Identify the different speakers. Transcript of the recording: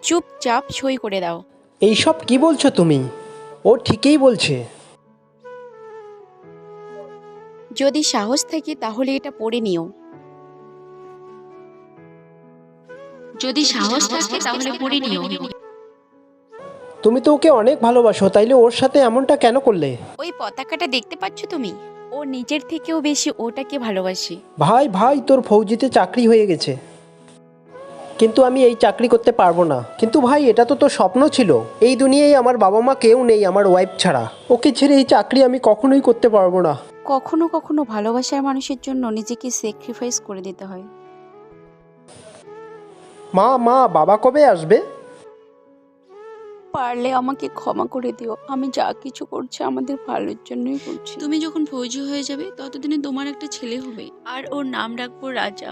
Speaker 1: চুপচাপ সই করে দাও।
Speaker 2: এইসব কি বলছো তুমি? ও ঠিকই বলছে।
Speaker 1: যদি সাহস থাকে তাহলে এটা পড়ে নিও। যদি সাহস থাকে তাহলে পড়ে নিও।
Speaker 2: তুমি তো ওকে অনেক ভালোবাসো, তাইলে ওর সাথে এমনটা কেন করলে?
Speaker 1: ওই পতাকাটা দেখতে পাচ্ছ তুমি? ও নিজের থেকেও বেশি ওটাকে ভালোবাসে।
Speaker 2: ভাই ভাই, তোর ফৌজিতে চাকরি হয়ে গেছে, কিন্তু আমি এই চাকরি করতে পারবো না। কিন্তু ভাই, এটা তো তোর স্বপ্ন ছিল। এই দুনিয়ায় আমার বাবা মা কেউ নেই আমার ওয়াইফ ছাড়া। ওকে ছেড়ে এই চাকরি আমি কখনোই করতে পারবো না।
Speaker 1: কখনো কখনো ভালোবাসার মানুষের জন্য নিজেকে স্যাক্রিফাইস করে দিতে হয়।
Speaker 2: মা মা, বাবা কবে আসবে?
Speaker 1: পারলে আমাকে ক্ষমা করে দিও। আমি যা কিছু করছি আমাদের ভালোর জন্যই করছি। তুমি যখন ফৌজি হয়ে যাবে ততদিনে তোমার একটা ছেলে হবে, আর ওর নাম রাখবো রাজা।